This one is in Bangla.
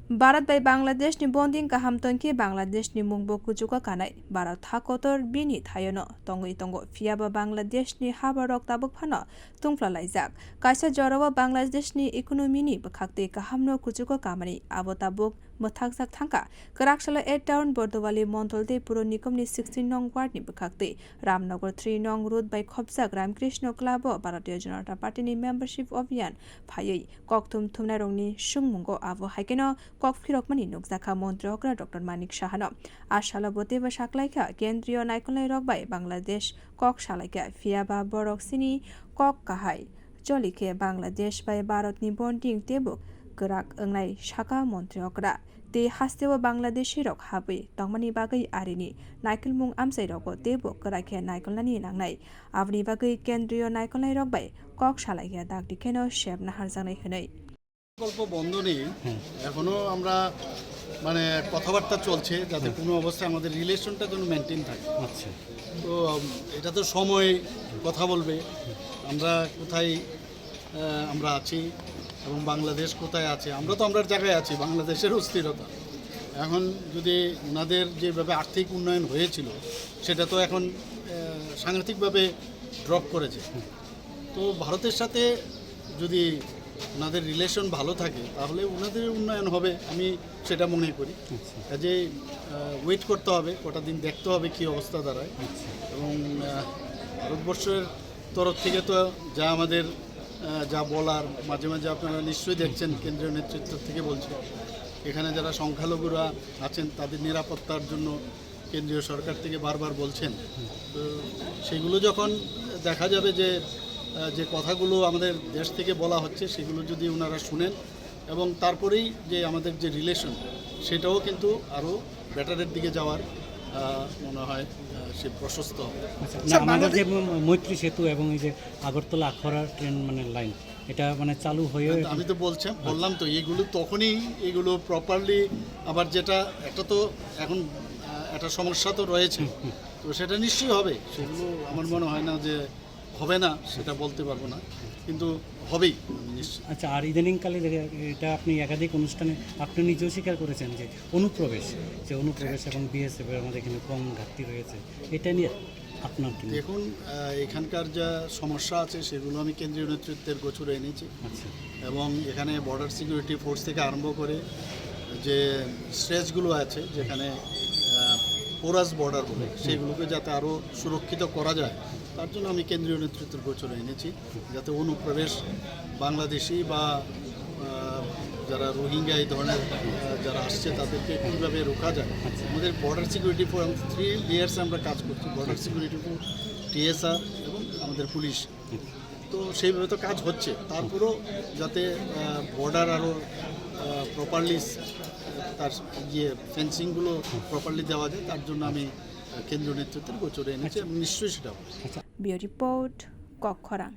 Barat bai Bangladesh ni bonding kaham tongki Bangladesh ni mungbo kujuka kanai Barat hakotor bini thayono tongo fiaba Bangladesh ni habarok tabuk phano tungfla laijak kaisa jorowa Bangladesh ni ekonomi ni bakhakte kahamno kujuka kamani abo tabuk mothakjak thangka Karakshala 8 town Bordowali Montolde Puro Nikom ni 16 nong ward ni bakhakte Ramnagar 3 nong road by Khobjak Ramkrishna Club Bharatiya Janata Party ni membership অভিযান ফাইयै koktum thumnarongni sungmungo abo haikeno kokphirokmani nukjaka montri okra Dr.Manik Saha ashalabote ba saklaika kendriyo naikolai rokbai Bangladesh kok salaika fiaba borok sini kok kahai jolike Bangladesh bai Bharatni bonding tebuk gerak engnai saka montri okra te hastewa Bangladeshi rok habai tongmani bagai arini naikelmung amsai roko tebo gerakhe naikolnani nangnai abni bagai kendriyo naikolai rokbai কক শালাইয়া দাগ দিকেনো শেব নাহার জানাই হনই প্রকল্প বন্ধ নেই এখনো আমরা মানে কথাবার্তা চলছে যাতে কোনো অবস্থায় আমাদের রিলেশনটা যেন মেনটেন থাকে। আচ্ছা, তো এটা তো সময় কথা বলবে আমরা কোথায় আমরা আছি এবং বাংলাদেশ কোথায় আছে। আমরা তো আমরা জায়গায় আছি, বাংলাদেশের অস্থিরতা এখন যদি ওনাদের যেভাবে আর্থিক উন্নয়ন হয়েছিল সেটা তো এখন সাংঘাতিকভাবে ড্রপ করেছে। তো ভারতের সাথে যদি ওনাদের রিলেশন ভালো থাকে তাহলে ওনাদের উন্নয়ন হবে, আমি সেটা মনে করি। কাজে ওয়েট করতে হবে, কটা দিন দেখতে হবে কী অবস্থা দাঁড়ায়। এবং ভারতবর্ষের তরফ থেকে তো যা আমাদের যা বলার মাঝে মাঝে আপনারা নিশ্চয়ই দেখছেন কেন্দ্রীয় নেতৃত্ব থেকে বলছে এখানে যারা সংখ্যালঘুরা আছেন তাদের নিরাপত্তার জন্য কেন্দ্রীয় সরকার থেকে বারবার বলছেন। তো সেগুলো যখন দেখা যাবে যে কথাগুলো আমাদের দেশ থেকে বলা হচ্ছে সেগুলো যদি ওনারা শুনেন এবং তারপরেই যে আমাদের যে রিলেশন সেটাও কিন্তু আরও বেটারের দিকে যাওয়ার মনে হয় সে প্রশস্ত হবে। আমাদের যে মৈত্রী সেতু এবং এই যে আগরতলা আখড়া ট্রেন মানে লাইন এটা মানে চালু হয়ে আমি তো বললাম তো এইগুলো তখনই এগুলো প্রপারলি আবার যেটা একটা তো এখন একটা সমস্যা তো রয়েছে, তো সেটা নিশ্চয়ই হবে। সেগুলো আমার মনে হয় না যে হবে না, সেটা বলতে পারবো না, কিন্তু হবেই নিশ্চয়ই। আচ্ছা, আর ইদানিংকালে এটা আপনি একাধিক অনুষ্ঠানে আপনি নিজেও স্বীকার করেছেন যে অনুপ্রবেশ এবং বিএসএফ আমাদের এখানে কম ঘাটতি রয়েছে, এটা নিয়ে আপনার কি? দেখুন, এখানকার যা সমস্যা আছে সেগুলো আমি কেন্দ্রীয় নেতৃত্বের গোচরে এনেছি। আচ্ছা, এবং এখানে বর্ডার সিকিউরিটি ফোর্স থেকে আরম্ভ করে যে স্ট্রেচগুলো আছে যেখানে পোরাস বর্ডার বলে সেগুলোকে যাতে আরও সুরক্ষিত করা যায় তার জন্য আমি কেন্দ্রীয় নেতৃত্বের গোচরে এনেছি, যাতে অনুপ্রবেশ বাংলাদেশি বা যারা রোহিঙ্গা এই ধরনের যারা আসছে তাদেরকে কীভাবে রোকা যায়। আমাদের বর্ডার সিকিউরিটি ফোর্স 3 লেয়ার্সে আমরা কাজ করছি, বর্ডার সিকিউরিটি ফোর্স, টিএসআর এবং আমাদের পুলিশ। তো সেইভাবে তো কাজ হচ্ছে, তারপরেও যাতে বর্ডার আরও প্রপারলি তার ফেন্সিংগুলো প্রপারলি দেওয়া যায় তার জন্য আমি কেন্দ্রীয় নেতৃত্বের গোচরে এনেছি এবং নিশ্চয়ই সেটা হবে। বিও রিপোর্ট কক্ষরা।